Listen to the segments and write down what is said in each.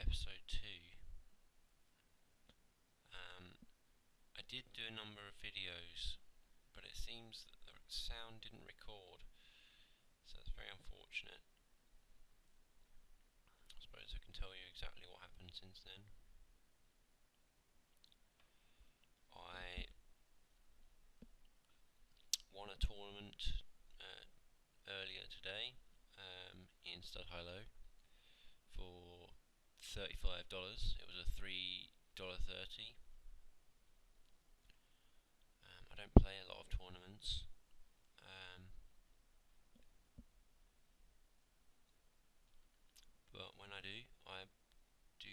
episode 2. I did do a number of videos, but it seems that the sound didn't record, so it's very unfortunate. I suppose I can tell you exactly what happened since then. I won a tournament earlier today in Stud High Low for $35. It was a $3.30. I don't play a lot of tournaments, but when I do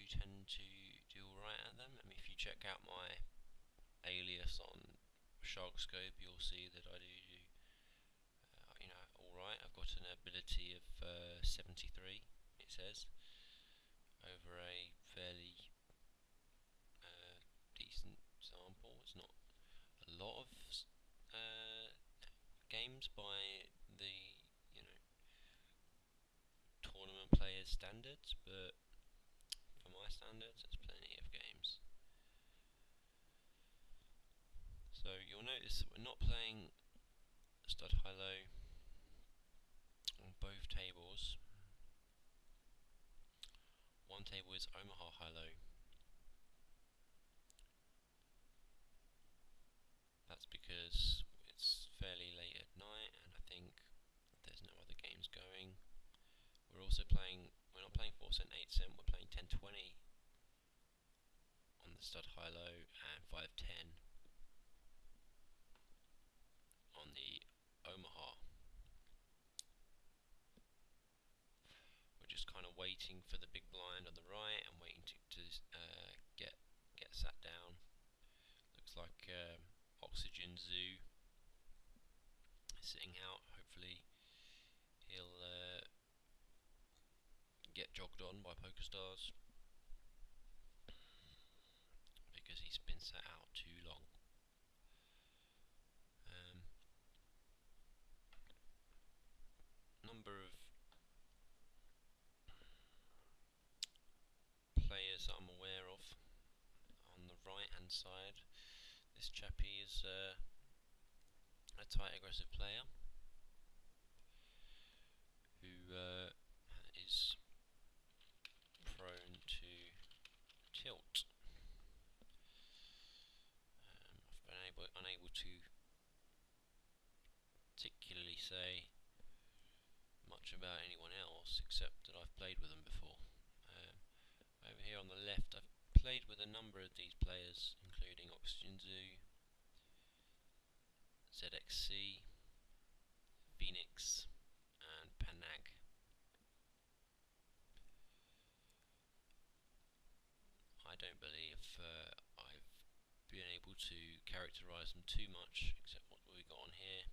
tend to do alright at them. I mean, if you check out my alias on Sharkscope, you'll see that I do alright. I've got an ability of 73, it says, over a fairly decent sample. It's not a lot of games by the tournament players' standards, but for my standards, it's plenty of games. So you'll notice that we're not playing Stud High Low on both tables. One table is Omaha High Low. That's because it's fairly late at night and I think there's no other games going. We're not playing 4 cent, 8 cent, we're playing 10-20 on the Stud High Low and 5-10 on the Omaha. We're just kind of waiting for the big blind on the right and waiting to get sat down. Looks like Oxygen Zoo is sitting out. Hopefully he'll get jogged on by Pokerstars because he's been sat out too long. Number of players that I'm aware of on the right hand side. This chappie is a tight aggressive player who is prone to tilt. I've been unable to particularly say much about anyone else except that I've played with them before. Over here on the left, I've played with a number of these players, including Oxygen Zoo, ZXC, Phoenix, and Panag. I don't believe I've been able to characterise them too much, except what we got on here.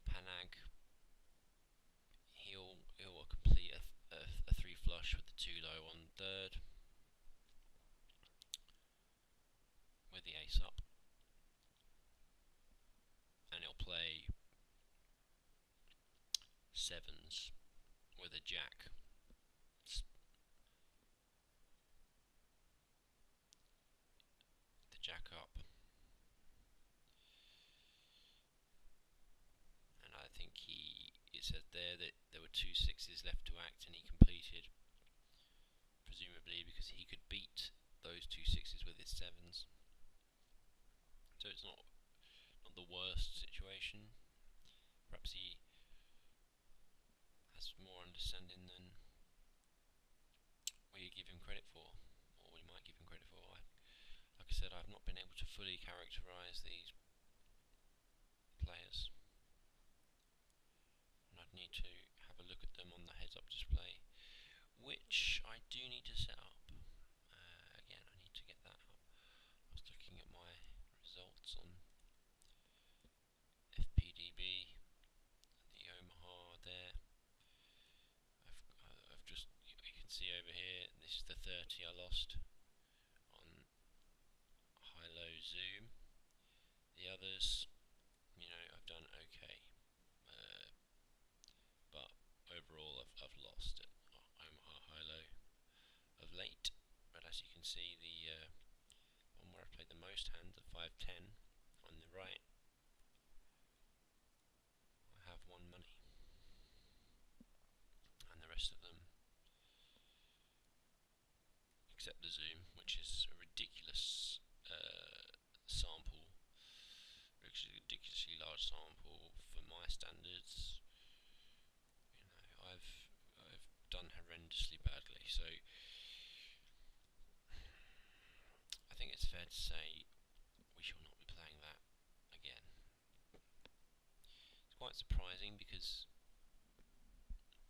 Panag, he'll complete a 3 flush with the 2 low on third, with the ace up, and he'll play sevens with a jack. The jack up, and I think it said there that there were 2 6s left to act, and he completed, presumably because he could beat those 2 6s with his sevens. So it's not the worst situation. Perhaps he has more understanding than we give him credit for, or we might give him credit for. Like I said, I've not been able to fully characterise these players, and I'd need to have a look at them on the heads-up display, which I do need to set up. Again, I need to get that up. I was looking at my results on FPDB, the Omaha there. I've just, you can see over here, this is the 30 I lost on high-low zoom. The others, I've done okay, but overall I've lost at Omaha high-low. accept the zoom, which is a ridiculous sample, ridiculously large sample for my standards. I've done horrendously badly, so I think it's fair to say we shall not be playing that again. It's quite surprising because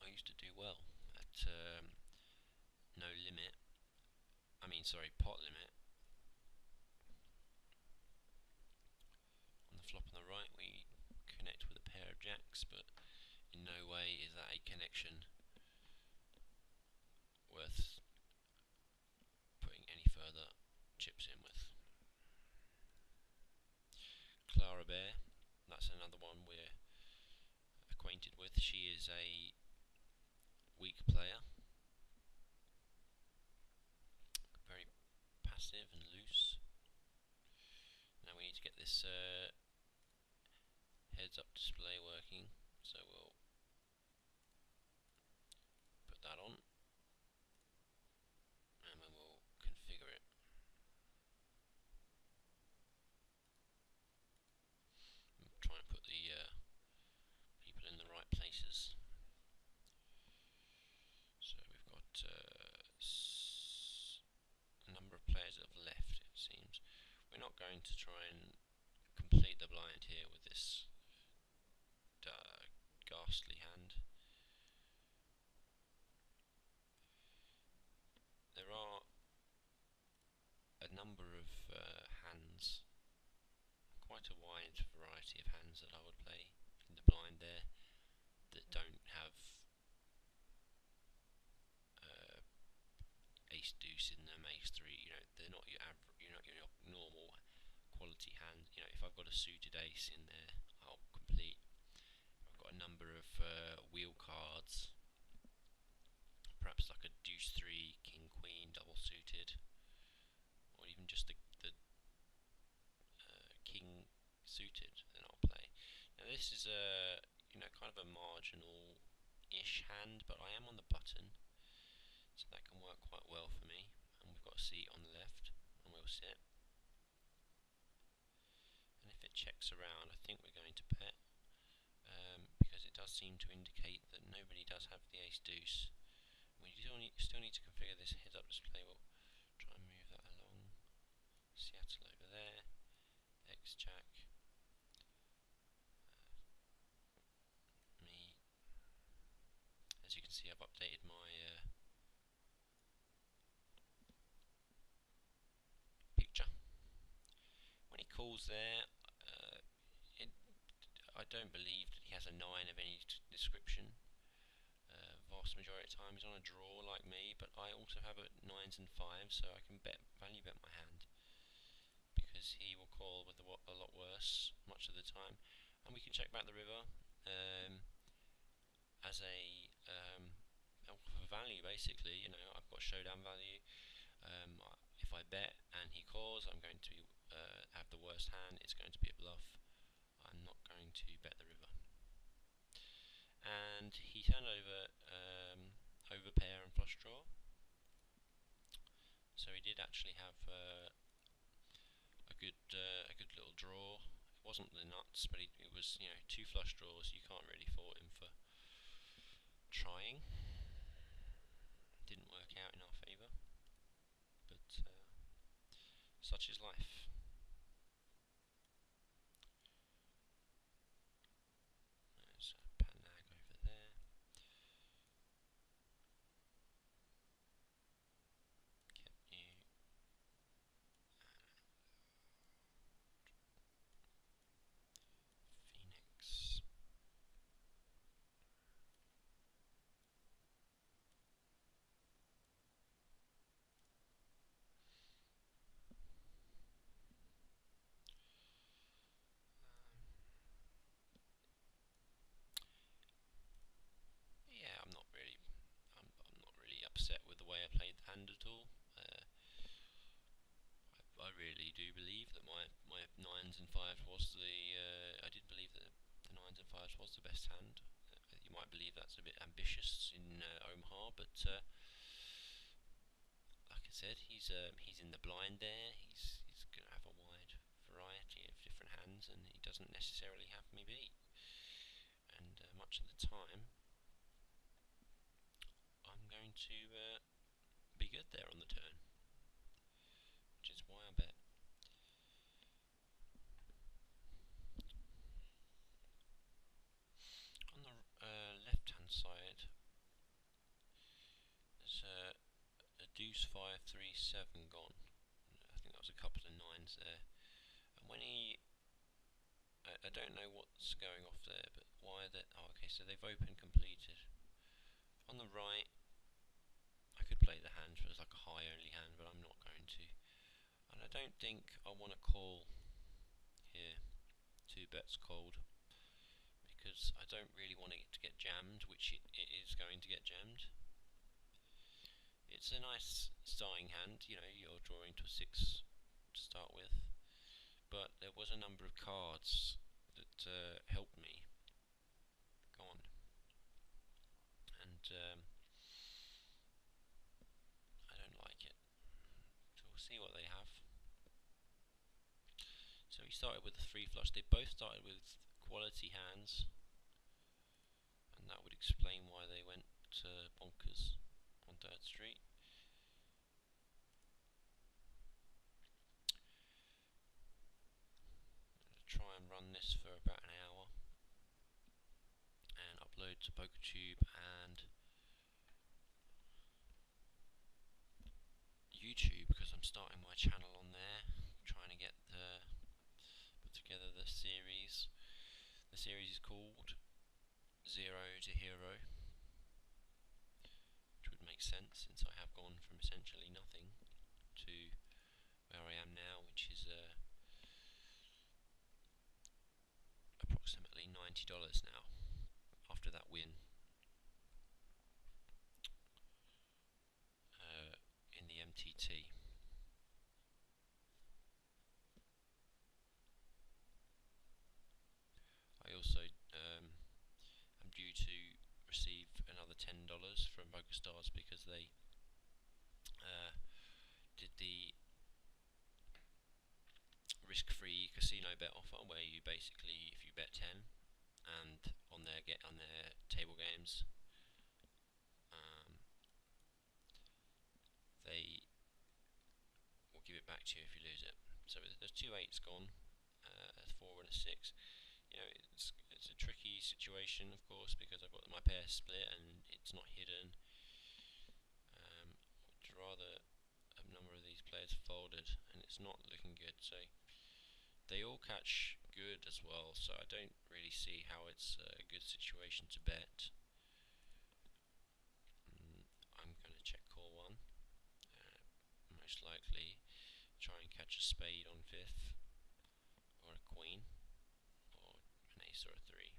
I used to do well at no limit. Pot limit. On the flop on the right, we connect with a pair of jacks, but in no way is that a connection worth putting any further chips in with. Clara Bear, that's another one we're acquainted with. She is a weak player, very passive and loose. Now we need to get this heads up display working, so we'll put that on and then we'll configure it. Try and put the people in the right places. So we've got a number of players that have left, it seems. We're not going to try and complete the blind here with this ghastly hand. There are a number of hands, quite a wide variety of hands that I would play in the blind there that don't have ace deuce in them, ace three. They're not your normal quality hand. If I've got a suited ace in there, I'll complete. If I've got a number of wheel cards, perhaps like a deuce three, king queen, double suited, or even just the king suited, then I'll play. Now this is a kind of a marginal-ish hand, but I am on the button, so that can work quite well for me. And we've got a seat on the left, and we'll sit. And if it checks around, I think we're going to bet, because it does seem to indicate that nobody does have the ace deuce. We still need to configure this heads up display. We'll try and move that along. Seattle over there. X jack. Me. As you can see, I've updated my picture. When he calls there, I don't believe that he has a 9 of any description. Vast majority of the time he's on a draw like me, but I also have a 9s and 5s, so I can value bet my hand, because he will call with a lot worse much of the time. And we can check back the river as a value, basically. I've got showdown value. If I bet and he calls, I'm going to have the worst hand. It's going to be a bluff. I'm not going to bet the river. And he turned over over pair and flush draw, so he did actually have a good little draw. It wasn't the nuts, but it was two flush draws. You can't really fault him for trying. Didn't work out in our favour, but such is life. There's a panag over there. Kept you. Phoenix. Yeah, I'm not really upset with the way I played the hand at all. I really do believe that my 9s and 5s was I did believe that the 9s and 5s was the best hand. You might believe that's a bit ambitious in Omaha, but like I said, he's in the blind there. He's going to have a wide variety of different hands, and he doesn't necessarily have me beat. And much of the time, I'm going to be good there on the turn, which is why I bet. On the left-hand side, there's a deuce 5-3-7 gone. I think that was a couple of nines there. And when I don't know what's going off there, but why that? Oh, okay. So they've opened completed. On the right, I could play the hand, but it's like a high only hand, but I'm not going to. And I don't think I want to call here. 2 bets called, because I don't really want it to get jammed, which it is going to get jammed. It's a nice starting hand, you know, you're drawing to a 6 to start with, but there was a number of cards that helped me go on, and I don't like it. So we'll see what they have. So he started with a 3 flush. They both started with quality hands, and that would explain why they went bonkers on 3rd Street. Try and run this for about an hour and upload to PokerTube and YouTube, because I'm starting my channel on there, trying to get put together the series. The series is called 0 to Hero, which would make sense since I have gone from essentially nothing to where I am now, which is approximately $90 now after that win in the MTT. I also am due to receive another $10 from Pokerstars, because they did the risk-free casino bet offer, where you basically, if you bet 10 and on their table games, they will give it back to you if you lose it. So there's 2 8s gone, a 4 and a 6. You know, it's a tricky situation, of course, because I've got my pair split and it's not hidden. I'd rather a number of these players folded, and it's not looking good. So they all catch good as well, so I don't really see how it's a good situation to bet. I'm going to check call 1. Most likely try and catch a spade on 5th, or a queen, or an ace or a 3.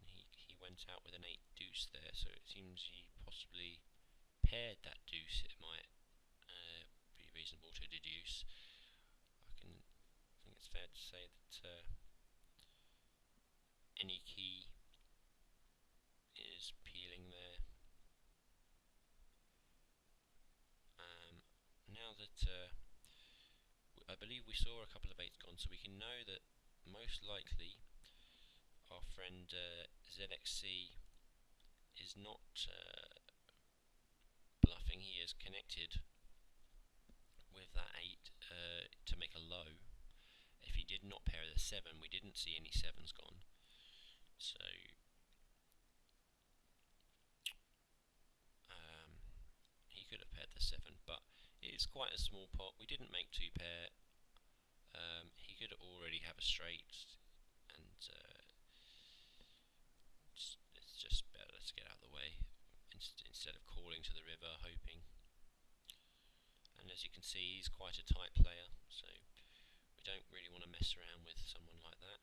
And he went out with an 8 deuce there, so it seems he possibly paired that deuce. It might be reasonable to deduce. I think it's fair to say that any key is peeling there. Now that I believe we saw a couple of 8s gone, so we can know that most likely our friend ZXC is not bluffing. He is connected with that 8 to make a low. If he did not pair the 7, we didn't see any 7s gone, so he could have paired the 7, but it is quite a small pot. We didn't make 2 pair. He could already have a straight, and it's just better to get out of the way instead of calling to the river hoping. And as you can see, he's quite a tight player, so we don't really want to mess around with someone like that.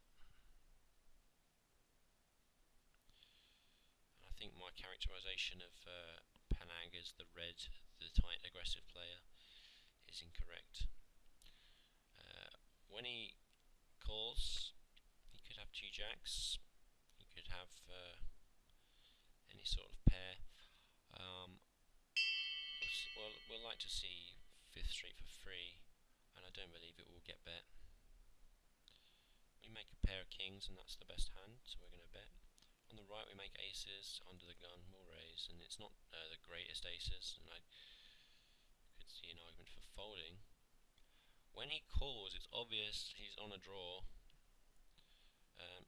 And I think my characterization of Panag as the tight aggressive player is incorrect. When he calls, he could have 2 jacks, he could have sort of pair. We'll like to see fifth street for free, and I don't believe it will get bet. We make a pair of kings, and that's the best hand, so we're going to bet. On the right, we make aces under the gun. We'll raise, and it's not the greatest aces, and I could see an argument for folding. When he calls, it's obvious he's on a draw.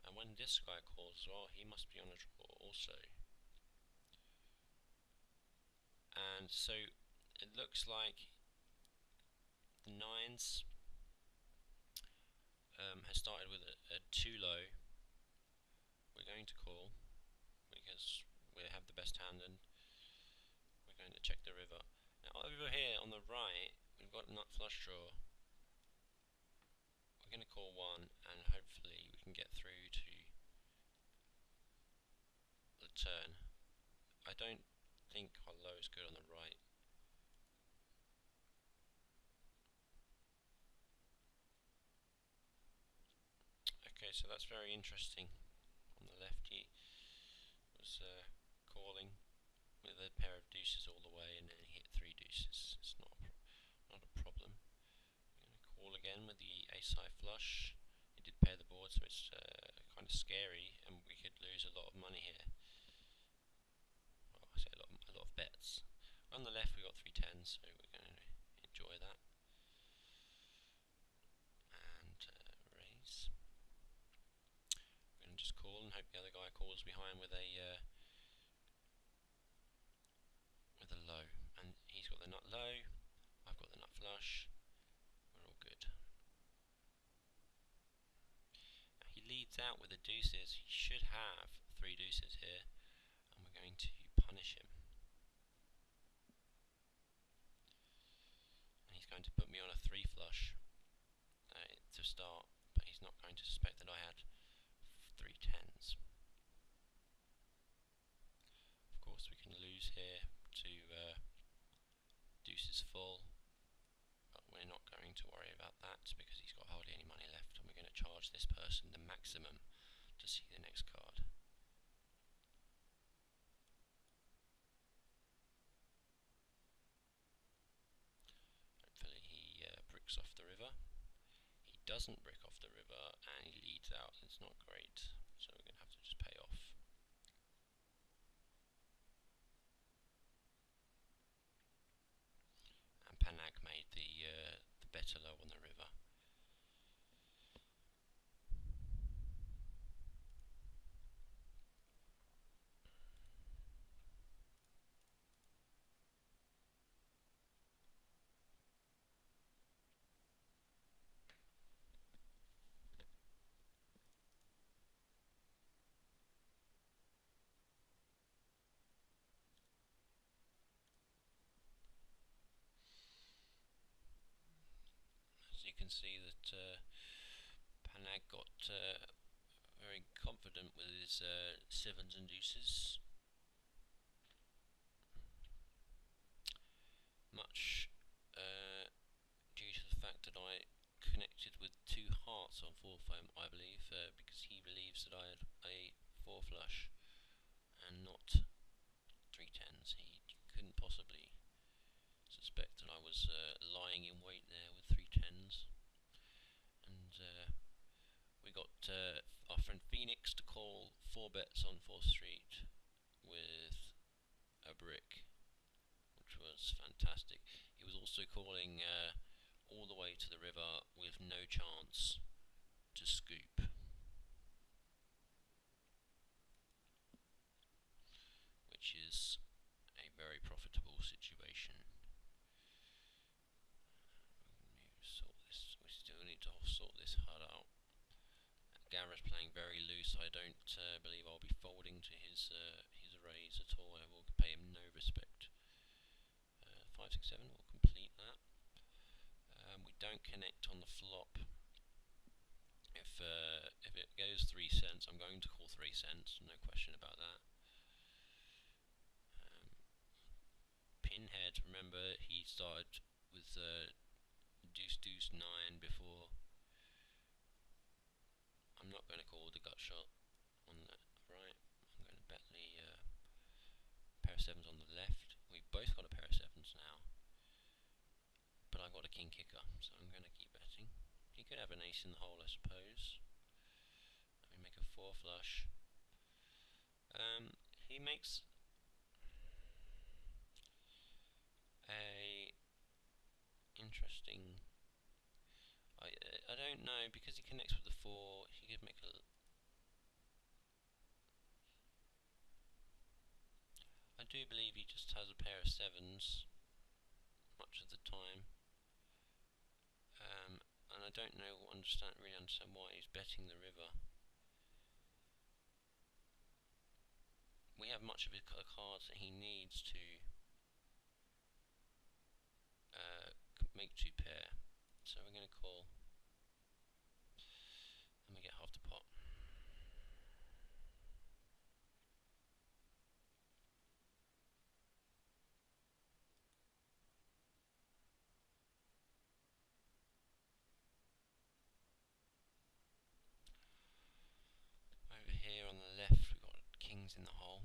And when this guy calls as well, he must be on a draw also. And so it looks like the nines has started with a too low. We're going to call because we have the best hand, and we're going to check the river. Now over here on the right, we've got a nut flush draw. We're going to call one, and hopefully we can get through to the turn. I don't think our low is good on the right. Okay, so that's very interesting. On the left, he was calling with a pair of deuces all the way, and then he hit three deuces. It's not a problem. I'm going to call again with the ace-high flush. He did pair the board, so it's kind of scary, and we could lose a lot of money here. Well, I say a lot of bets. On the left, we got three tens, so we're going to enjoy that. And raise. We're going to just call and hope the other guy calls behind with a low. And he's got the nut low. I've got the nut flush. We're all good. Now he leads out with the deuces. He should have three deuces here, and we're going to punish him. And he's going to put me on a three flush to start, but he's not going to suspect that I had three tens. Of course, we can lose here to deuces full, but we're not going to worry about that because he's got hardly any money left, and we're going to charge this person the maximum to see the next card. Hopefully he bricks off the river. He doesn't brick off the river, and he leads out. It's not great, so we're going to have to just pay off. And Panag made the better low on the river. As you can see that Panag got very confident with his sevens and deuces. Much due to the fact that I connected with two hearts on four foam, I believe, because he believes that I had a four flush and not three tens. He couldn't possibly suspect that I was lying in wait there with three tens. And we got our friend Phoenix to call 4 bets on 4th Street with a brick, which was fantastic. He was also calling all the way to the river with no chance to scoop, which is a very profitable situation. We still need to sort this HUD out. Gareth's playing very loose. I don't believe I'll be folding to his raise at all. I will pay him no respect. 5, 6, 7. We'll complete that. We don't connect on the flop. If it goes 3 cents, I'm going to call 3 cents. No question about that. Pinhead. Remember, he started with deuce deuce 9 before. I'm not going to call the gut shot on the right. I'm going to bet the I've got a king kicker, so I'm going to keep betting. He could have an ace in the hole, I suppose. Let me make a 4 flush. He makes a interesting. I don't know, because he connects with the 4. He could make a. I do believe he just has a pair of 7s much of the time. And I don't really understand why he's betting the river. We have much of his cards that he needs to make 2 pair, so we're going to call, and we get half the pot. Over here on the left we've got kings in the hole.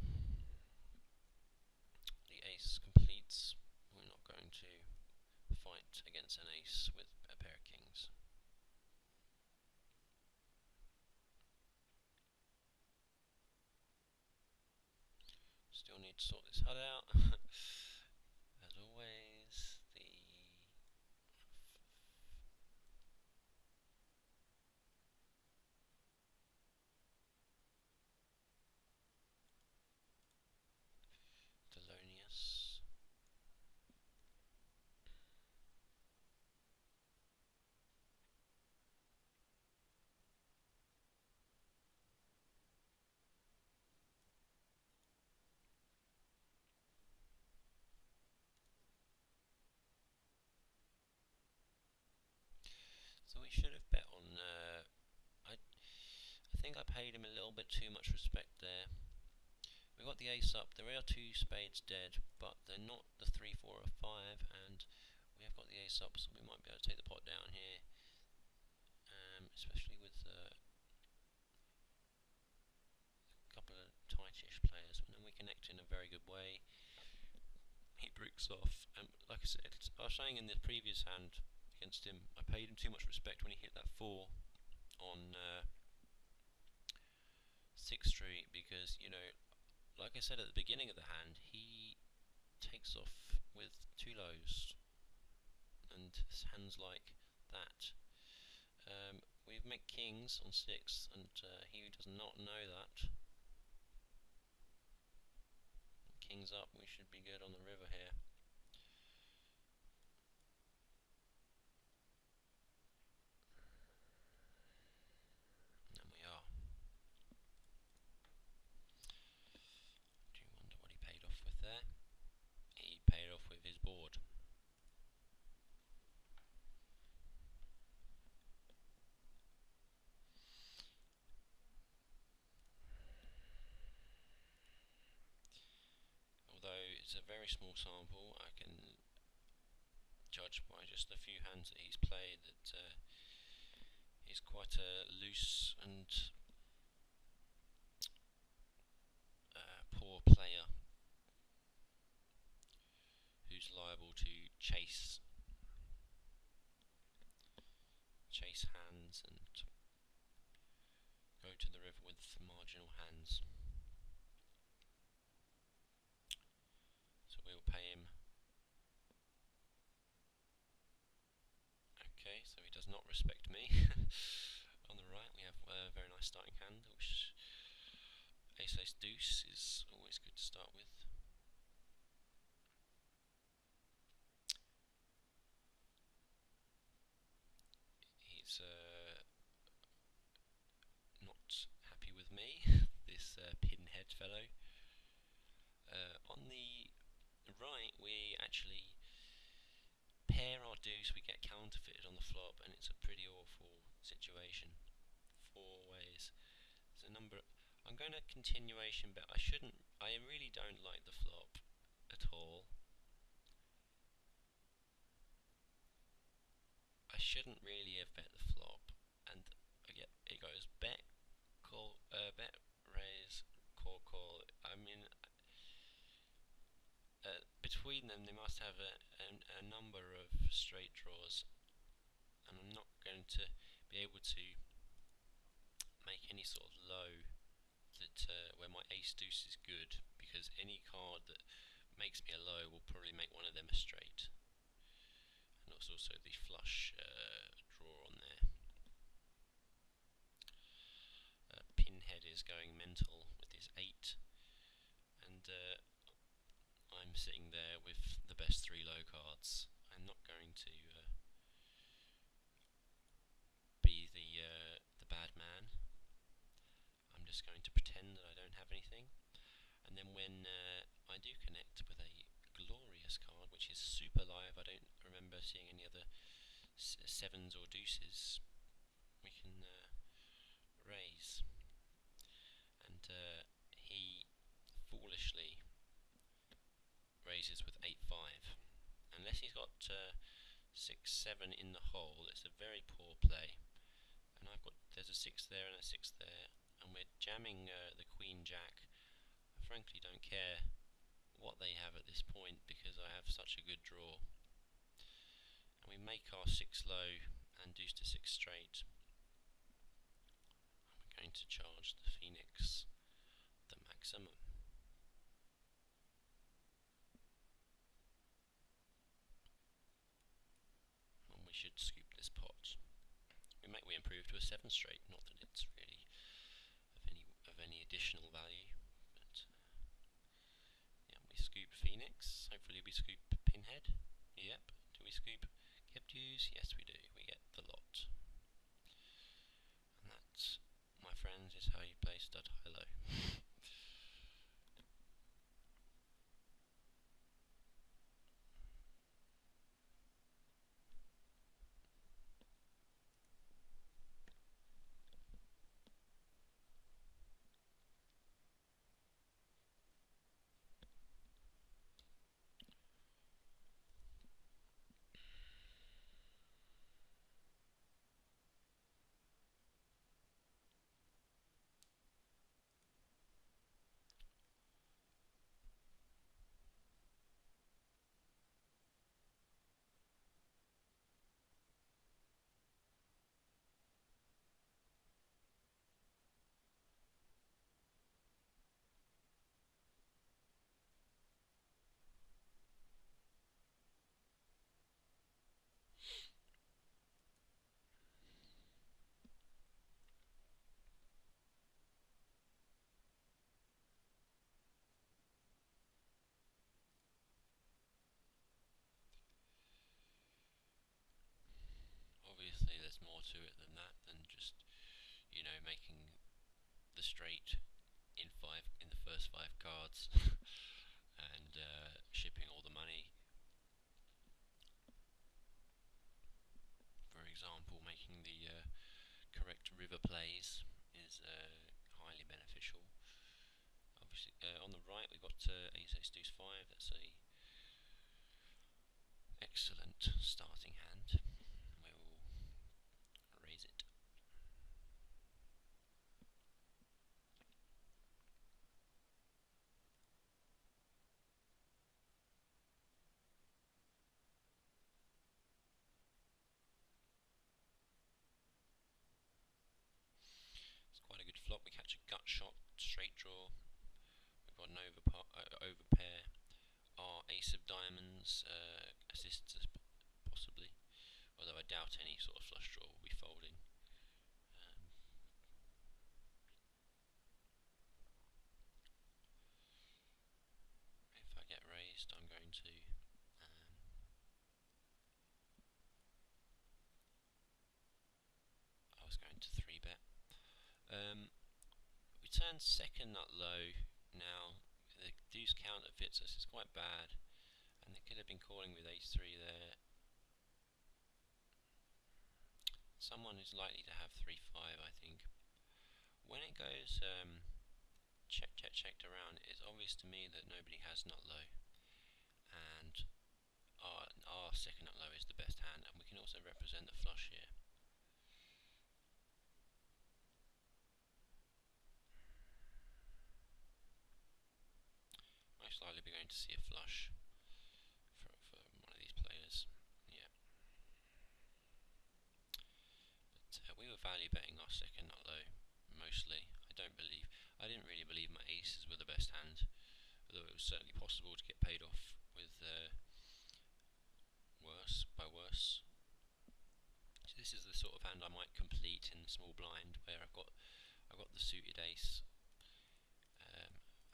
The ace completes. We're not going to fight against an ace with a pair of kings. Still need to sort this HUD out. As always, Thelonious. So we should have bet on. I think I paid him a little bit too much respect there. We got the ace up. There are 2 spades dead, but they're not the 3, 4, or 5, and we have got the ace up, so we might be able to take the pot down here. Especially with a couple of tightish players, and then we connect in a very good way. He bricks off. Like I said, I was saying in the previous hand against him, I paid him too much respect when he hit that 4 on 6th Street, because, you know, like I said at the beginning of the hand, he takes off with 2 lows, and hands like that. We've made kings on 6th, and he does not know that. Kings up, we should be good on the river here. And we are. Do you wonder what he paid off with there? He paid off with his board. Although it's a very small sample, I can judge by just a few hands that he's played that he's quite a loose and poor player who's liable to chase hands and go to the river with marginal hands. So we will pay him. Okay, so he does not respect me. On the right we have a very nice starting hand, which ace ace deuce is always good to start with. He's not happy with me, this pinhead fellow. On the right we actually pair our deuce, we get counterfeited on the flop, and it's a pretty awful situation. 4 ways. There's a number. I'm going to continuation bet. I really don't like the flop at all. I shouldn't really have bet the flop, and it goes bet, call, bet, raise, call, call. I mean, between them they must have a number of for straight draws, and I'm not going to be able to make any sort of low that where my ace deuce is good, because any card that makes me a low will probably make one of them a straight. And it's also the flush draw on there. Pinhead is going mental with his 8, and I'm sitting there with the best 3 low cards. I'm not going to be the bad man. I'm just going to pretend that I don't have anything, and then when I do connect with a glorious card, which is super live, I don't remember seeing any other 7s or deuces, we can raise, and he foolishly raises with 8-5. Unless he's got 6-7 in the hole, it's a very poor play. And there's a 6 there and a 6 there, and we're jamming the Queen Jack. I frankly don't care what they have at this point, because I have such a good draw. And we make our 6 low and deuce to 6 straight. And we're going to charge the Phoenix the maximum. And we should scoop this pot. We improve to a 7 straight, not that it's really of any additional value, but yeah, we scoop Phoenix. Hopefully we scoop Pinhead. Yep. Do we scoop Keptus? Yes, we do. We get the lot. And that, my friends, is how you play stud high-low. Obviously there's more to it than that, than just, making the straight in the first 5 cards and shipping all the money. For example, making the correct river plays is highly beneficial. Obviously, on the right we've got ace deuce 5. That's a excellent starting hand. We will raise it. It's quite a good flop. We catch a gut shot, straight draw. We've got an overpair. Our ace of diamonds assists us possibly, although I doubt any sort of flush draw will be folding. If I get raised, I'm going to I was going to 3-bet. We turn second nut low. Now the deuce counterfeits us. It's quite bad, and they could have been calling with ace-3 there. Someone is likely to have 3-5, I think. When it goes checked around, it's obvious to me that nobody has nut low, and our second nut low is the best hand, and we can also represent the flush here. Most likely we're going to see a flush for one of these players. Yeah. We were value betting our second nut low, mostly. I didn't really believe my aces were the best hand, although it was certainly possible to get paid off with worse. So this is the sort of hand I might complete in the small blind, where I've got the suited ace,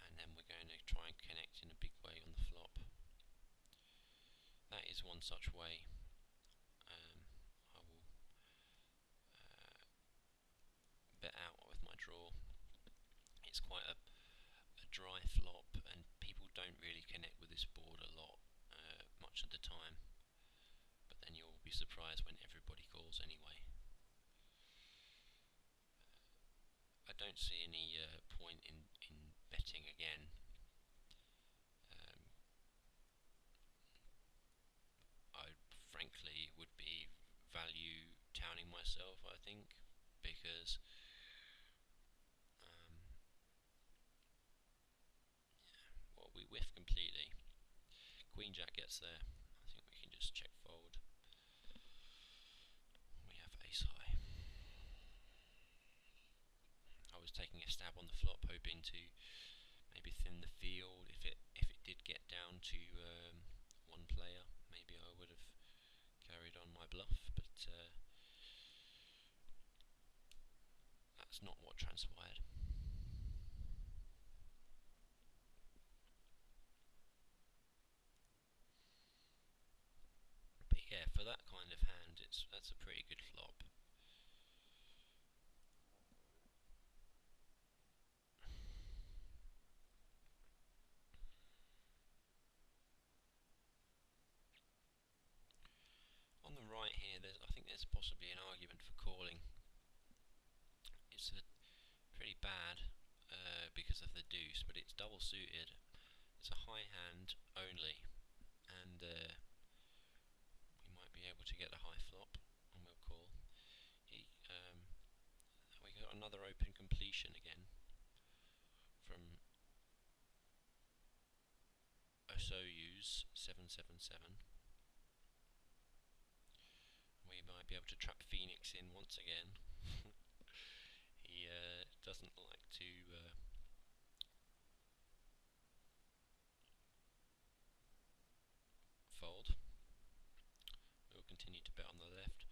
and then we're going to try and connect in a big way on the flop. That is one such way. I will bet out with my draw. It's quite a dry flop, and people don't really connect with this board a lot, much of the time. But then you'll be surprised when everybody calls anyway. I don't see any point in betting again. I frankly would be value towning myself, I think, because well, we whiff completely. Queen Jack gets there. I think we can just check fold. We have ace high. I was taking a stab on the flop, hoping to maybe thin the field. If it did get down to one player, maybe I would have carried on my bluff, but that's not what transpired. But yeah, for that kind of hand, that's a pretty good flop. On the right here, I think there's possibly an argument for calling. It's pretty bad because of the deuce, but it's double suited. It's a high hand only, and we might be able to get a high flop, and we'll call. We got another open completion again from Osoyu's 777. We might be able to trap Phoenix in once again. He doesn't like to fold. We'll continue to bet on the left.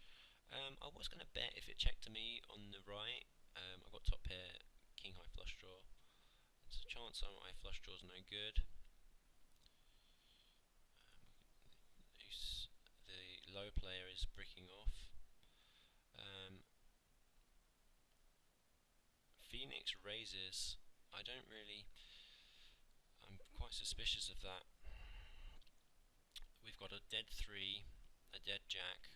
I was going to bet if it checked to me on the right. I've got top pair, king high flush draw. There's a chance my flush draw is no good. The low player is bricking off. Phoenix raises. I'm quite suspicious of that. We've got a dead 3, a dead jack.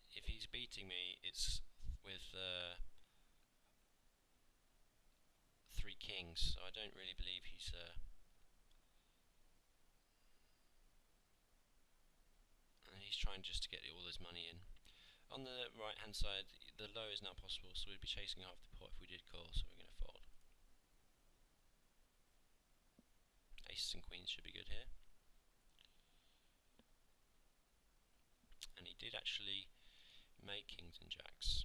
If he's beating me, it's with 3 kings, so I don't really believe he's trying just to get all his money in. On the right hand side, the low is now possible, so we'd be chasing half the pot if we did call, so we're going to fold. Aces and queens should be good here. And he did actually make kings and jacks.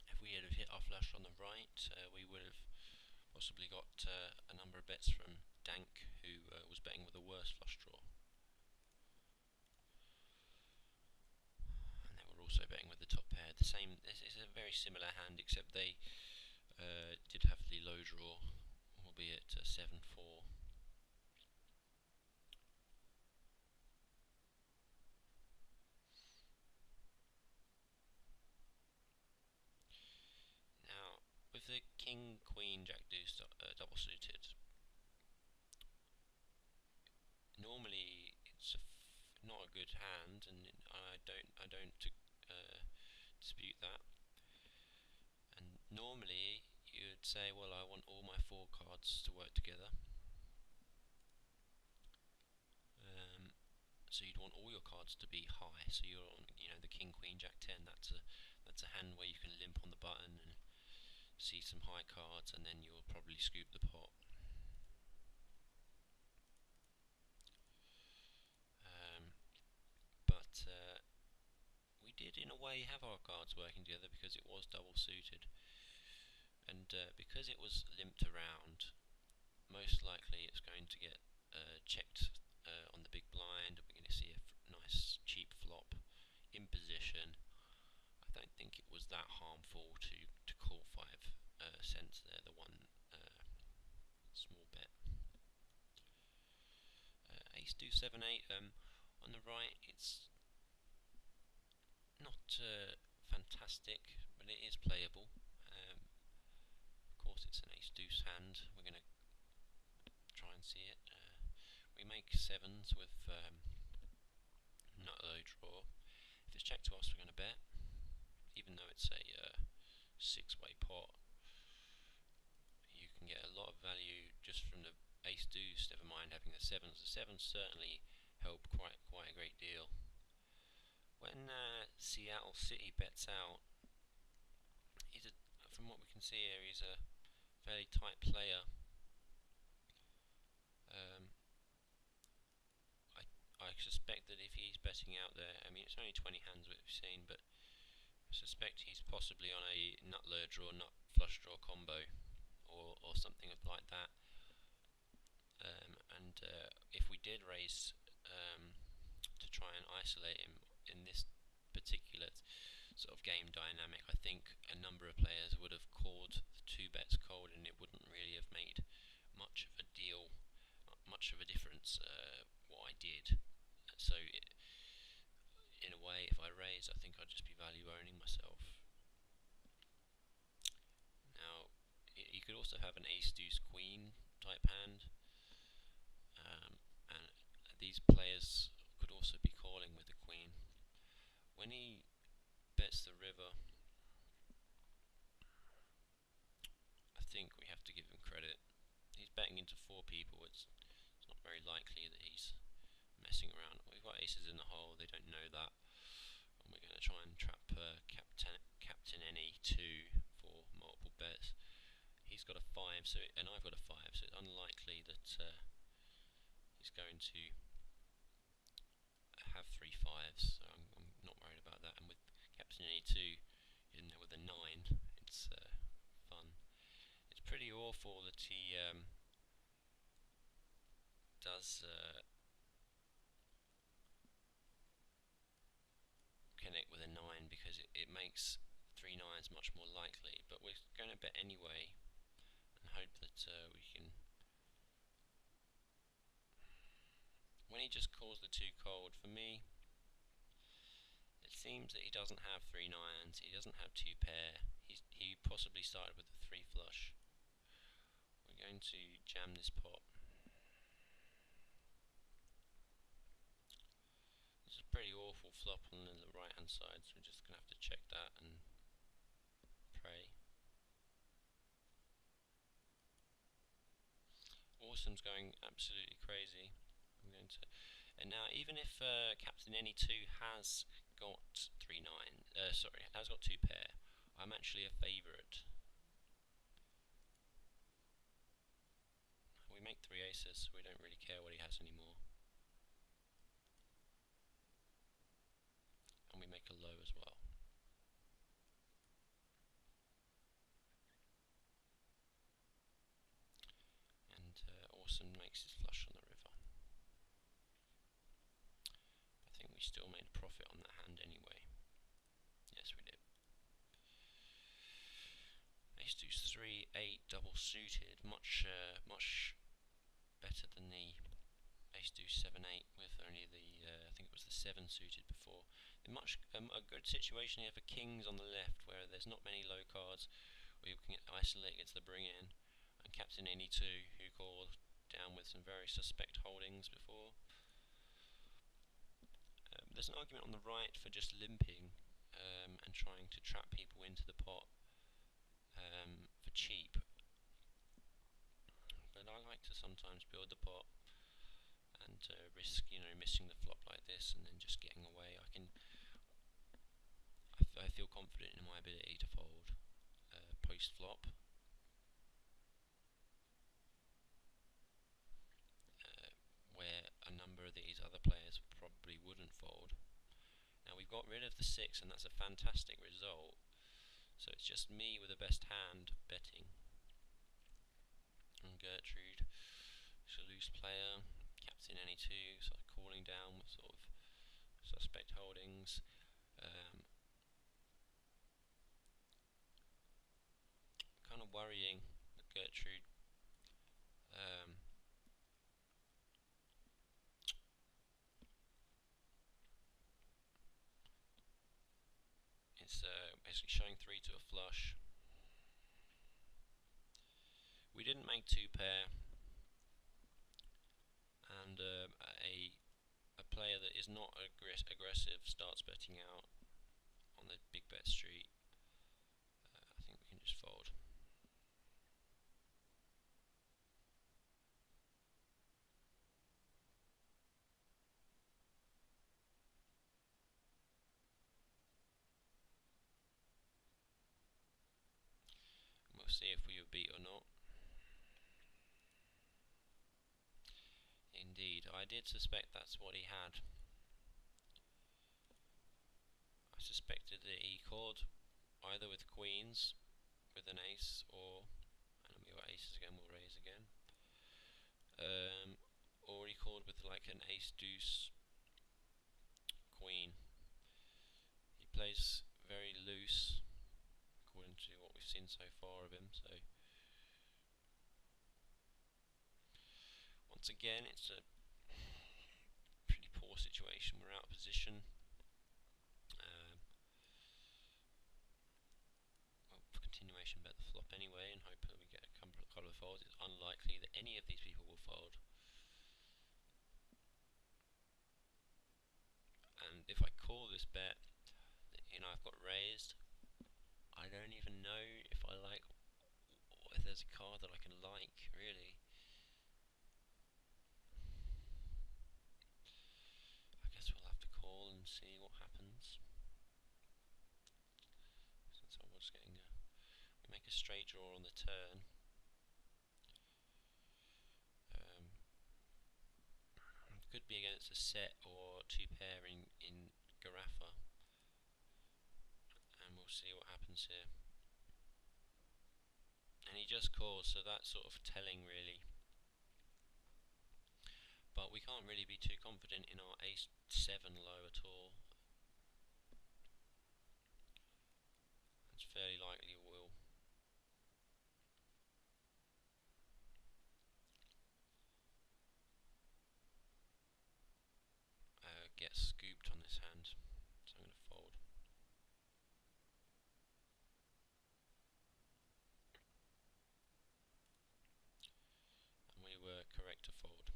If we had hit our flush on the right, we would have possibly got a number of bets from Dank, who was betting with a worse flush draw. And they were also betting with the top pair. This is a very similar hand, except they did have the low draw, albeit 7-4. Now, with the king, queen, jack, deuce double suited, normally it's not a good hand, and I don't dispute that. And normally you'd say, well, I want all my four cards to work together. So you'd want all your cards to be high. So you're on, the King, Queen, Jack, 10. That's a hand where you can limp on the button and see some high cards, and then you'll probably scoop the pot. But we did, in a way, have our cards working together because it was double suited, and because it was limped around, most likely it's going to get checked on the big blind. We're going to see a nice cheap flop in position. I don't think it was that harmful to call 5 cents there, the one small bet. Ace deuce 7 8. On the right, it's not fantastic, but it is playable. Of course, it's an ace deuce hand. We're going to try and see it. We make sevens with nut low draw. If it's checked to us, we're going to bet, even though it's a six-way pot. You can get a lot of value just from the ace deuce, never mind having the sevens. The sevens certainly help quite a great deal. When Seattle City bets out, from what we can see here, he's a fairly tight player. I suspect that if he's betting out there, I mean, it's only 20 hands we've seen, but I suspect he's possibly on a nut low draw, nut flush draw combo, or something like that. And if we did raise to try and isolate him in this particular sort of game dynamic, I think a number of players would have called the two bets cold, and it wouldn't really have made much of a deal, much of a difference what I did. So in a way, if I raise, I think I'd just be value owning myself. Now, you could also have an ace deuce queen type hand, and these players could also be calling with the queen. When he bets the river, I think we have to give him credit. He's betting into four people. It's not very likely that he's messing around. We've got aces in the hole. They don't know that, and we're going to try and trap Captain Any 2 for multiple bets. He's got a 5, and I've got a 5, so it's unlikely that he's going to have 3 5s, so I'm not worried about that. And with Captain Any 2 in there with a 9, it's fun. It's pretty awful that he does connect with a 9, because it makes 3 9s much more likely, but we're going to bet anyway and hope that we can. When he just calls the 2 cold, for me, it seems that he doesn't have 3 9s, he doesn't have 2 pair, he possibly started with a 3 flush. We're going to jam this pot. This is a pretty awful flop on the right hand side, so we're just going to have to check that and pray. Awesome's going absolutely crazy. I'm going to, and now even if Captain Any 2 has got 3 9, has got 2 pair, I'm actually a favourite. We make 3 aces, so we don't really care what he has anymore. And we make a low as well. And Awesome makes his flush on the river. I think we still made a profit on that hand anyway. Yes, we did. Ace deuce 3 8 double suited, much better than the ace deuce 7 8 with only the I think it was the 7 suited before. A good situation here for kings on the left, where there's not many low cards where you can isolate against the bring in, and Captain Any 2, who called down with some very suspect holdings before. there's an argument on the right for just limping and trying to trap people into the pot for cheap. But I like to sometimes build the pot and risk, missing the flop like this and then just getting away. I feel confident in my ability to fold post flop. Where a number of these other players probably wouldn't fold. Now we've got rid of the 6 and that's a fantastic result. So it's just me with the best hand betting. And Gertrude, she's a loose player, captain any 2, so calling down with sort of suspect holdings. Kind of worrying that Gertrude it's basically showing 3 to a flush. We didn't make 2 pair, and a player that is not aggressive starts betting out on the big bet street. I think we can just fold. We'll see if we were beat or not. Indeed, I did suspect that's what he had. I suspected that he called either with queens, with an ace, or, and we got aces again, we'll raise again, or he called with like an ace deuce queen. He plays very loose according to what we've seen so far of him, so once again it's a pretty poor situation. We're out of position. Well, continuation bet the flop anyway and hope that we get a couple of folds. It's unlikely that any of these people will fold. And if I call this bet, I've got raised. I don't even know if I like, if there's a card that I can like, really. I guess we'll have to call and see what happens. Since I was getting we make a straight draw on the turn. Could be against a set or 2 pair in Garaffa. And we'll see what happens here. And he just calls, so that's sort of telling really. But we can't really be too confident in our ace-7 low at all. It's fairly likely we'll get scooped on this hand, so I'm going to fold. And we were correct to fold.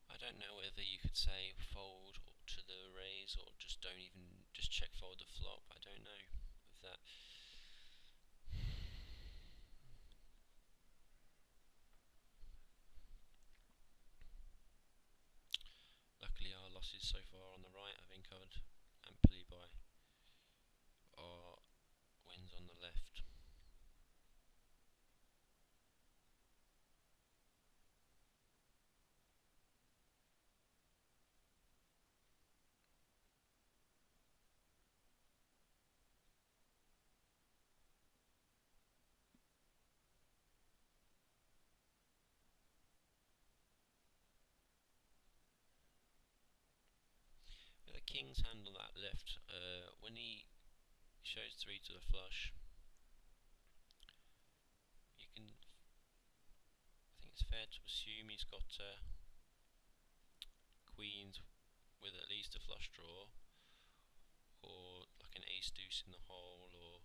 I don't know whether you could say fold or to the raise or just don't even just check fold the flop. I don't know if that. Luckily our losses so far on the right have been covered amply by our wins on the left. With a king's hand on that left, when he shows 3 to the flush, you can, I think it's fair to assume he's got queens with at least a flush draw, or like an ace deuce in the hole, or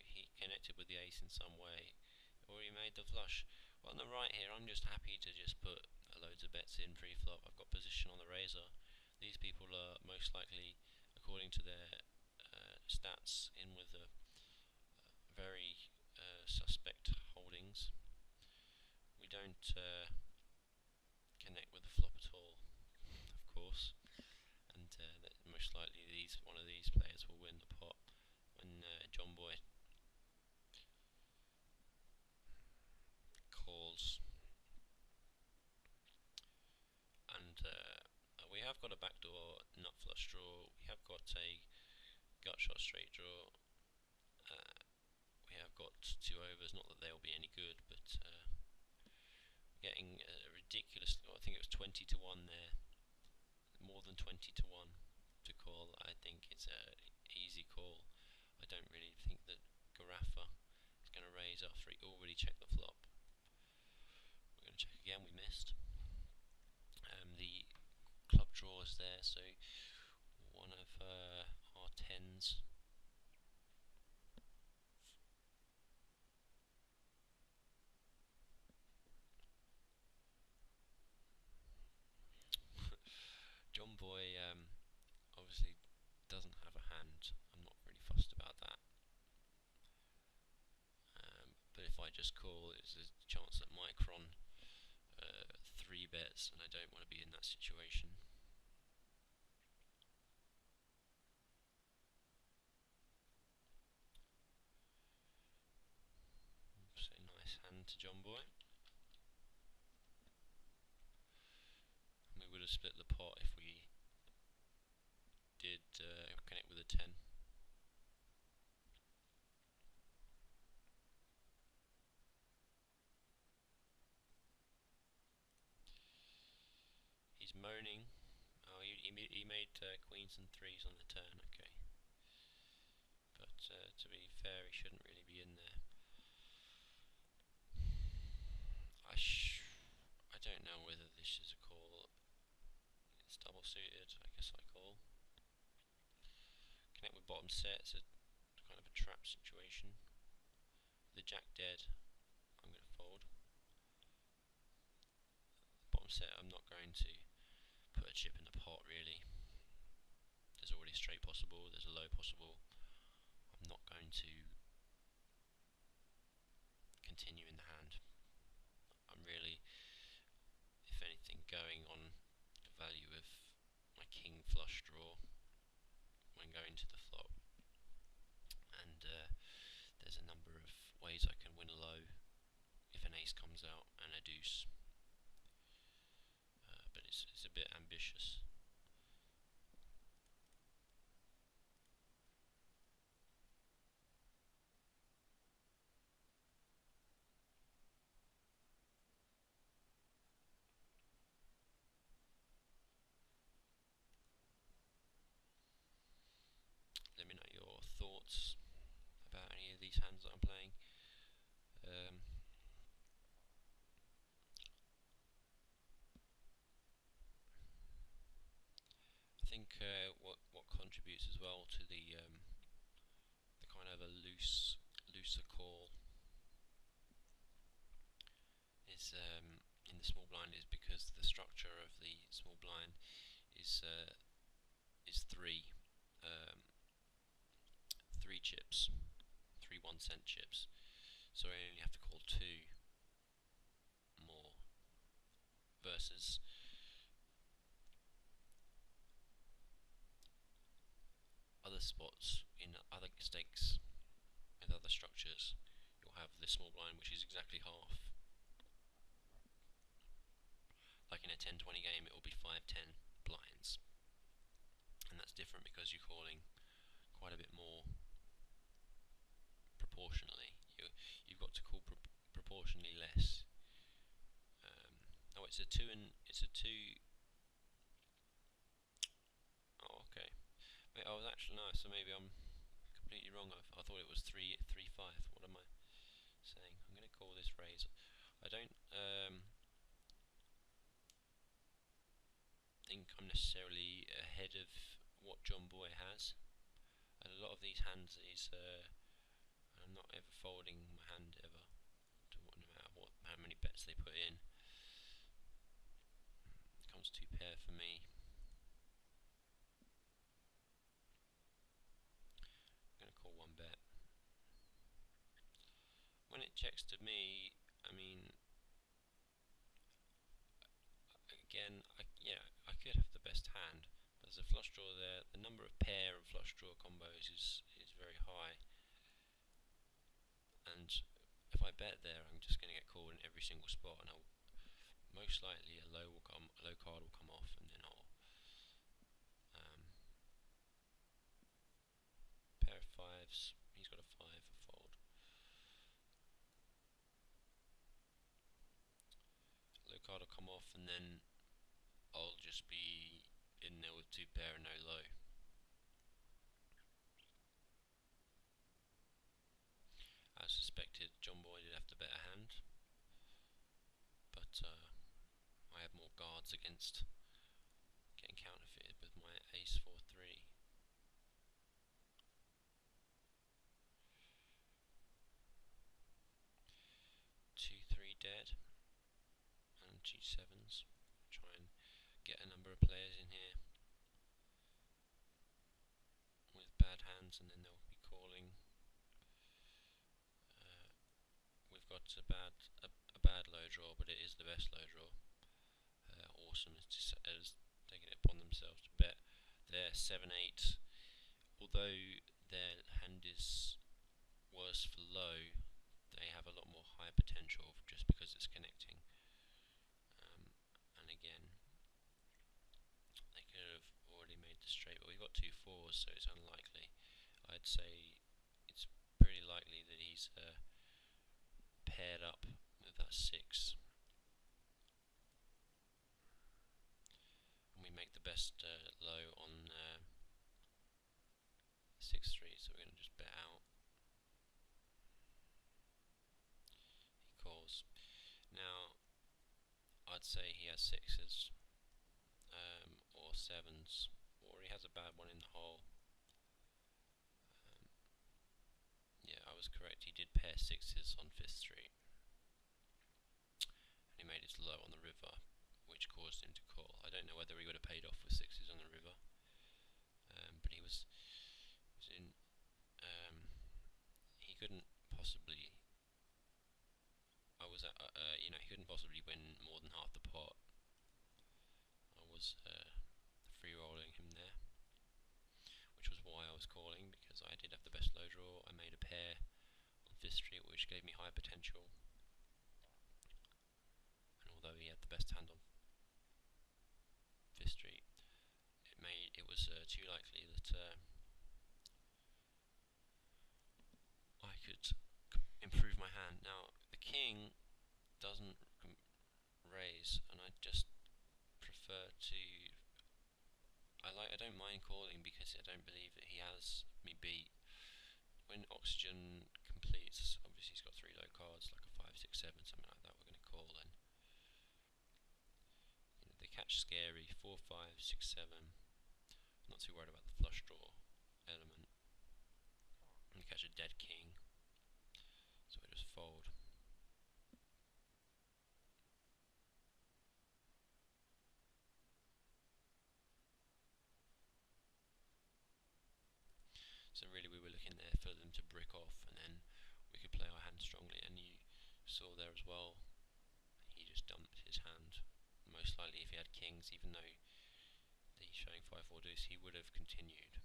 he connected with the ace in some way, or he made the flush. Well, on the right here, I'm just happy to just put loads of bets in pre-flop. I've got position on the razor. These people are most likely, according to their stats, in with a very suspect holdings. We don't connect with the flop at all, of course, and most likely one of these players will win the pot when John Boy calls. And we have got a backdoor nut flush draw. We have got a gut shot straight draw. We have got two overs. Not that they'll be any good, but getting ridiculous. I think it was 20 to 1 there. More than 20 to 1 to call. I think it's an easy call. I don't really think that Garaffa is going to raise after he already checked the flop. We're going to check again. We missed. The club draw is there, so one of our tens. John Boy obviously doesn't have a hand. I'm not really fussed about that. But if I just call, there's a chance that Micron 3 bets, and I don't want to be in that situation. So nice hand to John Boy. And we would have split the pot if we did connect with a 10. He's moaning. Oh, he made queens and threes on the turn. Okay, but to be fair, he shouldn't really be in there. I don't know whether this is a call. It's double suited. I guess I call. Connect with bottom set. It's a kind of a trap situation. The jack dead. I'm going to fold. Bottom set. I'm not going to put a chip in the pot really. There's already a straight possible. There's a low possible. I'm not going to continue in the hand. I'm really, if anything, going on the value of my king flush draw when going to the flop, and there's a number of ways I can win a low if an ace comes out and a deuce, but it's a bit ambitious. Let me know your thoughts about any of these hands that I'm playing. I think what contributes as well to the kind of a looser call is in the small blind is because the structure of the small blind is 3 chips, 3 1-cent chips, so I only have to call 2 more versus other spots in other stakes with other structures. You'll have the small blind, which is exactly half. Like in a 10-20 game, it will be 5-10 blinds, and that's different because you're calling quite a bit more proportionally. You've got to call proportionally less. Oh, it's a 2 and it's a 2. Oh, okay. I was actually no, so maybe I'm completely wrong. I thought it was 3-5. What am I saying? I'm going to call this raise. I don't think I'm necessarily ahead of what John Boy has. And a lot of these hands is I'm not ever folding my hand ever, no matter how many bets they put in. It comes 2 pair for me. I'm going to call 1 bet. When it checks to me, I mean, again, I could have the best hand, but there's a flush draw there. The number of pair and flush draw combos is very high, and if I bet there, I'm just going to get called in every single spot, and I'll most likely a low card will come off, and then I'll pair of fives. He's got a 5, a fold. Low card will come off, and then I'll just be in there with 2 pair and no low. As suspected, John Boy did have to bet a hand, but I had more guards against getting counterfeited with my ace 4-3. 2-3 dead and G7s. Try and get a number of players in here with bad hands, and then they'll be calling. We've got a bad low draw, but it is the best low draw. Awesome has taken it upon themselves to bet their 7-8. Although their hand is worse for low, they have a lot more high potential just because it's connecting. And again, they could have already made the straight, but we've got 2 4s, so it's unlikely. I'd say it's pretty likely that he's paired up with that 6. And we make the best low on 6-3, so we're going to just bet out. He calls. Now, I'd say he has 6s or 7s, or he has a bad one in the hole. Yeah, I was correct. He did pair 6s on 5th Street, and he made his low on the river, which caused him to call. I don't know whether he would have paid off with 6s on the river, but he was in. He couldn't possibly. I was at, he couldn't possibly win more than half the pot. I was free rolling him there, which was why I was calling, because I did have the best low draw. I made a pair on 5th Street, which gave me high potential, and although he had the best hand on 5th Street, it was too likely that I could improve my hand. Now the king doesn't raise, and I just prefer to. I don't mind calling because I don't believe that he has me beat. When Oxygen completes, obviously he's got 3 low cards, like a 5, 6, 7, something like that. We're going to call then. They catch scary 4, 5, 6, 7. I'm not too worried about the flush draw element. And they catch a dead king, so we just fold. So really we were looking there for them to brick off, and then we could play our hand strongly. And you saw there as well, he just dumped his hand. Most likely if he had kings, even though he's showing 5-4 deuce, he would have continued.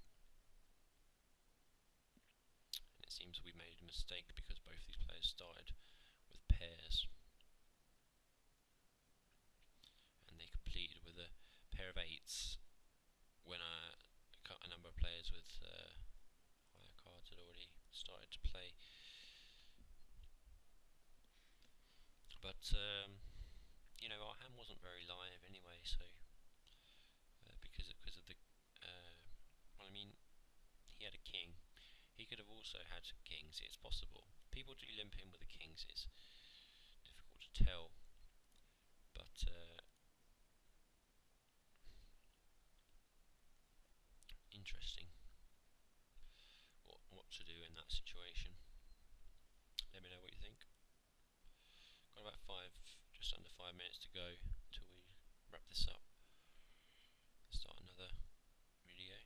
And it seems we made a mistake because both these players started with pairs, and they completed with a pair of 8s when a number of players with higher cards had already started to play. But our hand wasn't very live anyway, so because of the he had a king. He could have also had kings. It's possible. People do limp in with the kings. It's difficult to tell, but interesting. situation. Let me know what you think. Got about just under 5 minutes to go till we wrap this up. Start another video.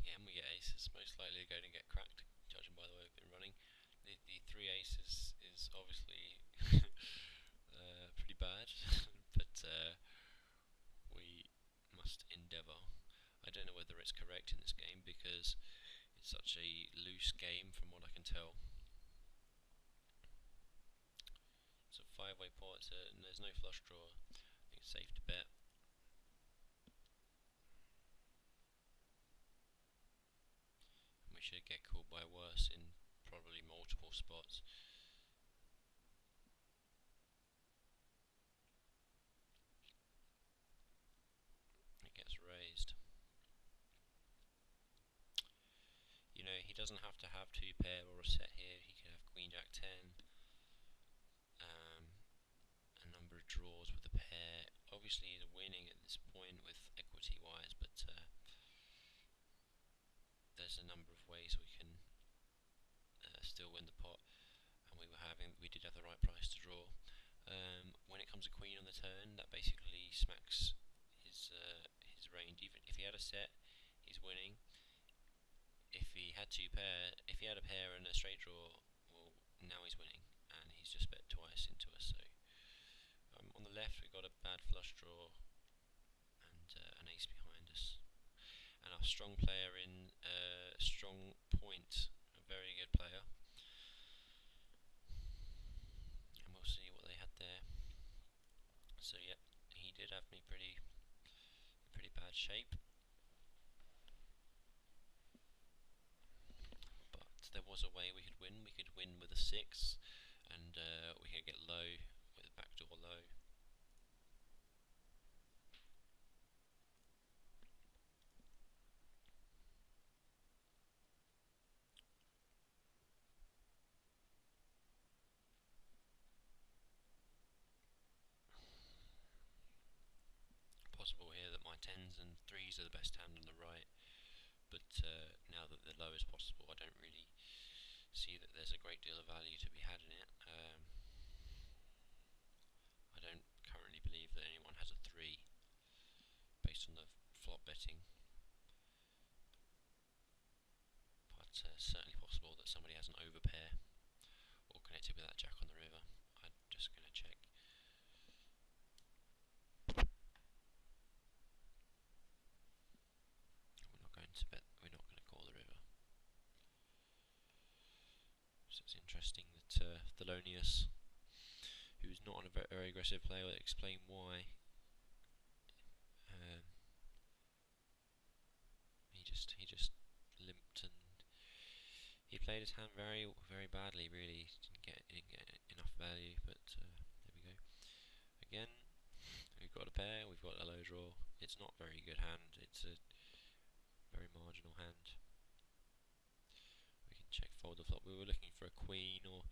Again, we get aces. Most likely they're going to get cracked, judging by the way we've been running. The 3 aces is obviously pretty bad, but we must endeavour. I don't know whether it's correct in this game because it's such a loose game from what I can tell. It's a 5-way pot and there's no flush draw. I think it's safe to bet. And we should get called by worse in probably multiple spots. It gets raised. You know, he doesn't have to have 2 pair or a set here. He could have Queen Jack 10. A number of draws with a pair. Obviously he's winning at this point with equity wise, but there's a number of ways we can still win the pot, and we did have the right price to draw. When it comes a queen on the turn, that basically smacks his range. Even if he had a set, he's winning. If he had a pair and a straight draw, well, now he's winning, and he's just bet twice into us. So on the left, we've got a bad flush draw and an ace behind us, and our strong player in strong point, a very good player. And we'll see what they had there. So yeah, he did have me pretty bad shape. There was a way we could win. We could win with a 6, and we could get low with a backdoor low. Possible here that my 10s and 3s are the best hand on the right, but now that the low is possible, I don't really see that there's a great deal of value to be had in it. I don't currently believe that anyone has a 3 based on the flop betting, but certainly possible that somebody has an overpair or connected with that jack on the river. I'm just going to check. We're not going to call the river. So it's interesting that Thelonious, who's not a very aggressive player, will explain why. He just limped, and he played his hand very badly. Really, didn't get enough value. But there we go. Again, we've got a pair. We've got a low draw. It's not a very good hand. It's a very marginal hand. We can check fold the flop. We were looking for a queen or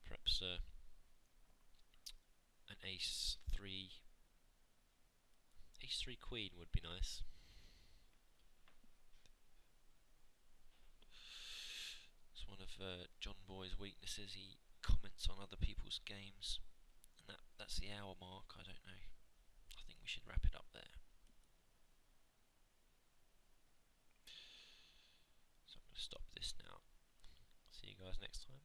perhaps an ace 3. Ace 3 queen would be nice. It's one of John Boy's weaknesses. He comments on other people's games, and that's the hour mark. I don't know. I think we should wrap it up there. So I'm going to stop this now. See you guys next time.